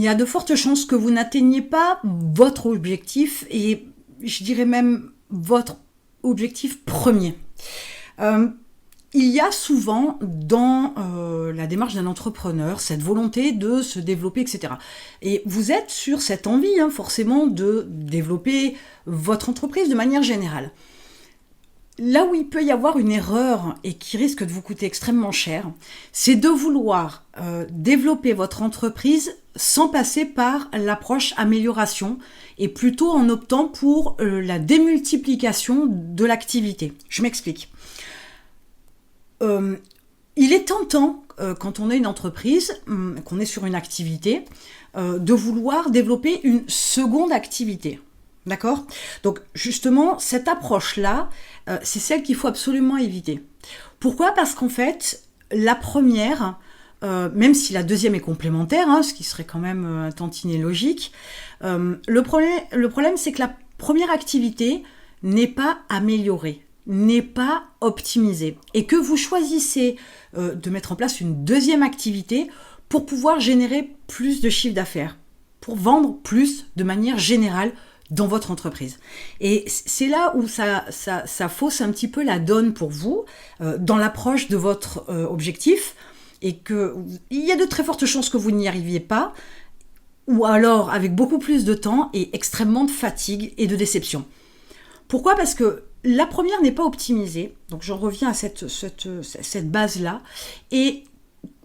y a de fortes chances que vous n'atteigniez pas votre objectif et je dirais même votre objectif premier. Il y a souvent dans la démarche d'un entrepreneur cette volonté de se développer, etc. Et vous êtes sur cette envie, forcément, de développer votre entreprise de manière générale. Là où il peut y avoir une erreur et qui risque de vous coûter extrêmement cher, c'est de vouloir développer votre entreprise sans passer par l'approche amélioration et plutôt en optant pour la démultiplication de l'activité. Je m'explique. Il est tentant, quand on a une entreprise, qu'on est sur une activité, de vouloir développer une seconde activité. D'accord ? Donc justement, cette approche-là, c'est celle qu'il faut absolument éviter. Pourquoi ? Parce qu'en fait, la première, même si la deuxième est complémentaire, ce qui serait quand même un tantinet logique, le problème, c'est que la première activité n'est pas améliorée, n'est pas optimisée, et que vous choisissez de mettre en place une deuxième activité pour pouvoir générer plus de chiffre d'affaires, pour vendre plus de manière générale dans votre entreprise. Et c'est là où ça fausse un petit peu la donne pour vous, dans l'approche de votre objectif, et qu'il y a de très fortes chances que vous n'y arriviez pas, ou alors avec beaucoup plus de temps et extrêmement de fatigue et de déception. Pourquoi ? Parce que la première n'est pas optimisée, donc j'en reviens à cette base-là, et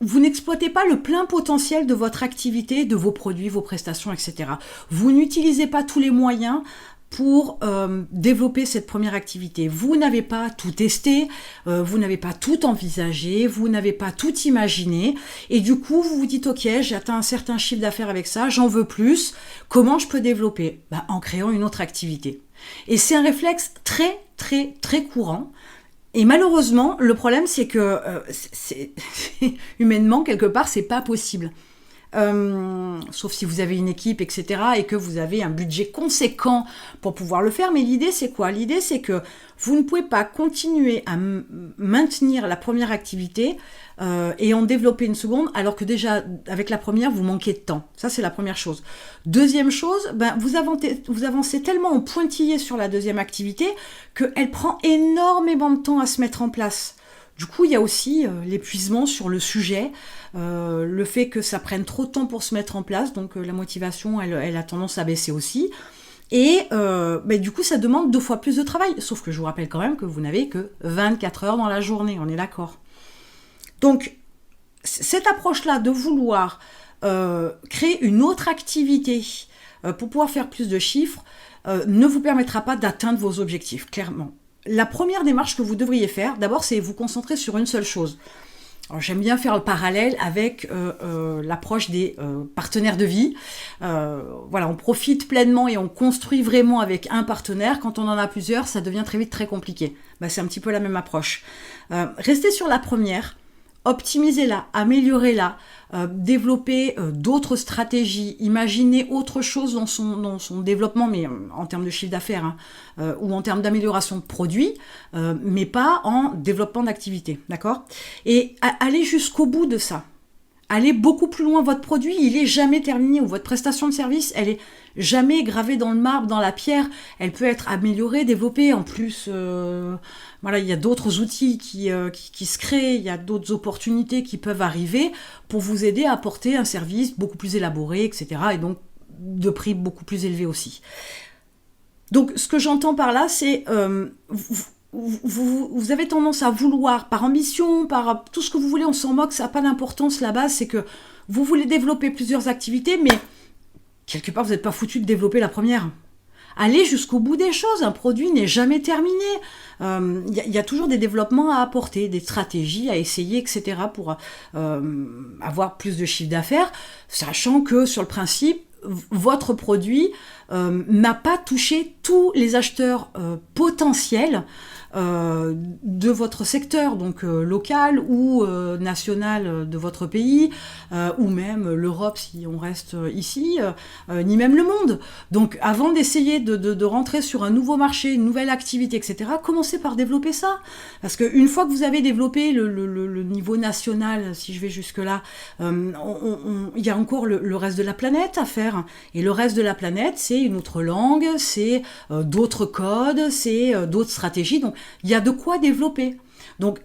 vous n'exploitez pas le plein potentiel de votre activité, de vos produits, vos prestations, etc. Vous n'utilisez pas tous les moyens pour développer cette première activité. Vous n'avez pas tout testé, vous n'avez pas tout envisagé, vous n'avez pas tout imaginé, et du coup vous vous dites ok, j'ai atteint un certain chiffre d'affaires avec ça, j'en veux plus, comment je peux développer ? En créant une autre activité. Et c'est un réflexe très très très courant. Et malheureusement, le problème, c'est que humainement, quelque part, c'est pas possible. Sauf si vous avez une équipe, etc., et que vous avez un budget conséquent pour pouvoir le faire. Mais l'idée, c'est quoi ? L'idée, c'est que vous ne pouvez pas continuer à maintenir la première activité et en développer une seconde, alors que déjà, avec la première, vous manquez de temps. Ça, c'est la première chose. Deuxième chose, vous avancez tellement en pointillé sur la deuxième activité qu'elle prend énormément de temps à se mettre en place. Du coup, il y a aussi l'épuisement sur le sujet, le fait que ça prenne trop de temps pour se mettre en place, donc la motivation, elle a tendance à baisser aussi. Et du coup, ça demande 2 fois plus de travail. Sauf que je vous rappelle quand même que vous n'avez que 24 heures dans la journée, on est d'accord. Donc, cette approche-là de vouloir créer une autre activité pour pouvoir faire plus de chiffres ne vous permettra pas d'atteindre vos objectifs, clairement. La première démarche que vous devriez faire, d'abord, c'est vous concentrer sur une seule chose. Alors, j'aime bien faire le parallèle avec l'approche des partenaires de vie. On profite pleinement et on construit vraiment avec un partenaire. Quand on en a plusieurs, ça devient très vite très compliqué. C'est un petit peu la même approche. Restez sur la première, optimisez-la, améliorez-la, développez d'autres stratégies, imaginez autre chose dans son développement, mais en termes de chiffre d'affaires ou en termes d'amélioration de produits, mais pas en développement d'activité, d'accord ? Et allez jusqu'au bout de ça. Allez beaucoup plus loin. Votre produit, il est jamais terminé, ou votre prestation de service, elle est jamais gravée dans le marbre, dans la pierre. Elle peut être améliorée, développée. En plus, il y a d'autres outils qui se créent, il y a d'autres opportunités qui peuvent arriver pour vous aider à apporter un service beaucoup plus élaboré, etc. Et donc, de prix beaucoup plus élevé aussi. Donc, ce que j'entends par là, c'est... Vous avez tendance à vouloir, par ambition, par tout ce que vous voulez, on s'en moque, ça n'a pas d'importance. La base, c'est que vous voulez développer plusieurs activités, mais quelque part, vous n'êtes pas foutu de développer la première. Allez jusqu'au bout des choses, un produit n'est jamais terminé. Y a toujours des développements à apporter, des stratégies à essayer, etc. pour avoir plus de chiffre d'affaires, sachant que sur le principe, votre produit n'a pas touché tous les acheteurs potentiels de votre secteur, donc local ou national de votre pays, ou même l'Europe si on reste ici, ni même le monde. Donc avant d'essayer de rentrer sur un nouveau marché, une nouvelle activité, etc., commencez par développer ça. Parce qu'une fois que vous avez développé le niveau national, si je vais jusque-là, il y a encore le reste de la planète à faire. Et le reste de la planète, c'est une autre langue, c'est d'autres codes, c'est d'autres stratégies. Donc il y a de quoi développer. Donc,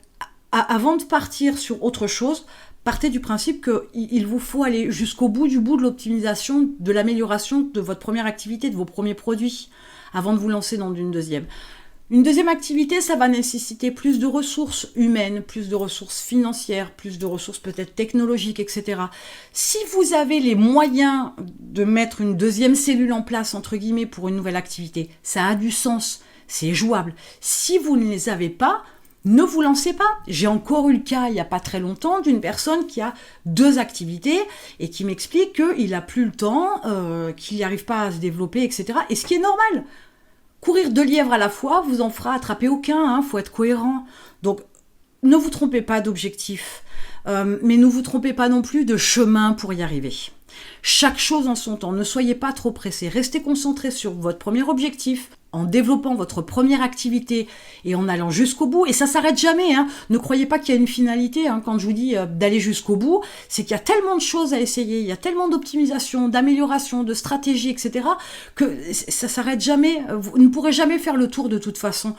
avant de partir sur autre chose, partez du principe qu'il vous faut aller jusqu'au bout de l'optimisation, de l'amélioration de votre première activité, de vos premiers produits, avant de vous lancer dans une deuxième. Une deuxième activité, ça va nécessiter plus de ressources humaines, plus de ressources financières, plus de ressources peut-être technologiques, etc. Si vous avez les moyens de mettre une deuxième cellule en place, entre guillemets, pour une nouvelle activité, ça a du sens. C'est jouable. Si vous ne les avez pas, ne vous lancez pas. J'ai encore eu le cas, il n'y a pas très longtemps, d'une personne qui a 2 activités et qui m'explique qu'il n'a plus le temps, qu'il n'y arrive pas à se développer, etc. Et ce qui est normal. Courir 2 lièvres à la fois vous en fera attraper aucun, faut être cohérent. Donc, ne vous trompez pas d'objectif, mais ne vous trompez pas non plus de chemin pour y arriver. Chaque chose en son temps, ne soyez pas trop pressés, restez concentrés sur votre premier objectif, en développant votre première activité et en allant jusqu'au bout, et ça s'arrête jamais, hein. Ne croyez pas qu'il y a une finalité, hein. Quand je vous dis d'aller jusqu'au bout, c'est qu'il y a tellement de choses à essayer, il y a tellement d'optimisation, d'amélioration, de stratégie, etc., que ça s'arrête jamais, vous ne pourrez jamais faire le tour de toute façon.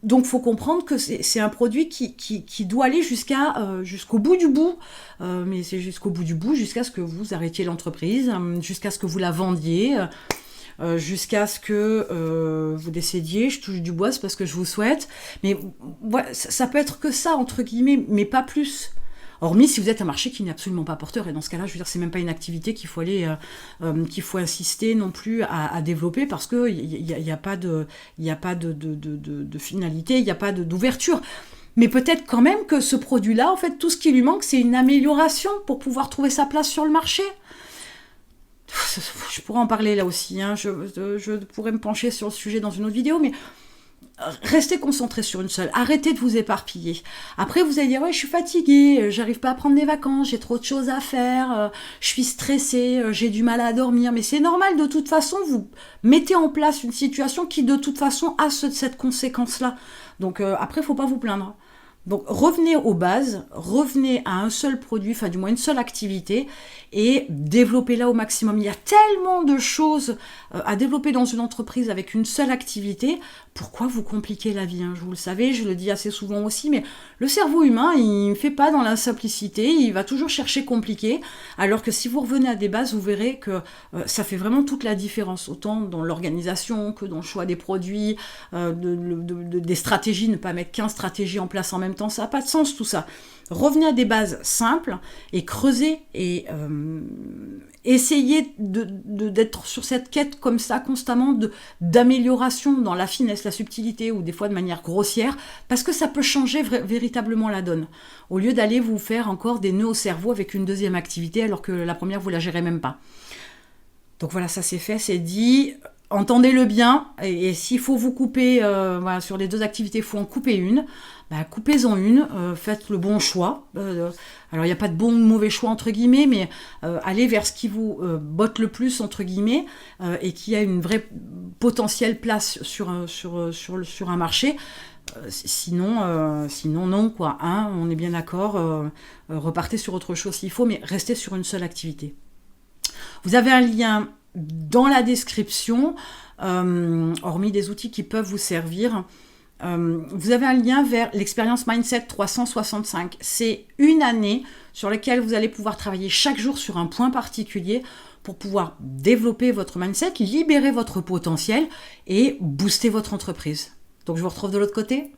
Donc, faut comprendre que c'est un produit qui doit aller jusqu'au bout du bout, mais c'est jusqu'au bout du bout, jusqu'à ce que vous arrêtiez l'entreprise, jusqu'à ce que vous la vendiez, jusqu'à ce que vous décédiez. Je touche du bois, c'est parce que je vous souhaite. Mais ouais, ça peut être que ça, entre guillemets, mais pas plus. Hormis si vous êtes un marché qui n'est absolument pas porteur, et dans ce cas-là, je veux dire, c'est même pas une activité qu'il faut aller, qu'il faut insister non plus à développer, parce que il y a pas de finalité, il n'y a pas d'ouverture. Mais peut-être quand même que ce produit-là, en fait, tout ce qui lui manque, c'est une amélioration pour pouvoir trouver sa place sur le marché. Je pourrais en parler là aussi, hein. Je pourrais me pencher sur le sujet dans une autre vidéo, mais restez concentrés sur une seule, arrêtez de vous éparpiller. Après, vous allez dire, ouais, je suis fatiguée, j'arrive pas à prendre des vacances, j'ai trop de choses à faire, je suis stressée, j'ai du mal à dormir, mais c'est normal, de toute façon, vous mettez en place une situation qui, de toute façon, a cette conséquence-là. Donc, après, faut pas vous plaindre. Donc, revenez aux bases, revenez à un seul produit, enfin, du moins une seule activité, et développez-la au maximum. Il y a tellement de choses à développer dans une entreprise avec une seule activité. Pourquoi vous compliquez la vie, hein? Vous le savez, je le dis assez souvent aussi, mais le cerveau humain, il ne fait pas dans la simplicité, il va toujours chercher compliqué, alors que si vous revenez à des bases, vous verrez que ça fait vraiment toute la différence, autant dans l'organisation que dans le choix des produits, des stratégies, ne pas mettre 15 stratégies en place en même temps, ça n'a pas de sens tout ça. Revenez à des bases simples et creusez et essayez d'être sur cette quête comme ça constamment d'amélioration dans la finesse, la subtilité ou des fois de manière grossière, parce que ça peut changer véritablement la donne. Au lieu d'aller vous faire encore des nœuds au cerveau avec une deuxième activité alors que la première vous la gérez même pas. Donc voilà, ça c'est fait, c'est dit. Entendez-le bien, et s'il faut vous couper, voilà, sur les 2 activités, il faut en couper une, bah, coupez-en une, faites le bon choix. Alors il n'y a pas de bon ou de mauvais choix entre guillemets, mais allez vers ce qui vous botte le plus entre guillemets, et qui a une vraie potentielle place sur un marché. Sinon non quoi, hein, on est bien d'accord, repartez sur autre chose s'il faut, mais restez sur une seule activité. Vous avez un lien dans la description, hormis des outils qui peuvent vous servir, vous avez un lien vers l'expérience Mindset 365. C'est une année sur laquelle vous allez pouvoir travailler chaque jour sur un point particulier pour pouvoir développer votre mindset, libérer votre potentiel et booster votre entreprise. Donc je vous retrouve de l'autre côté.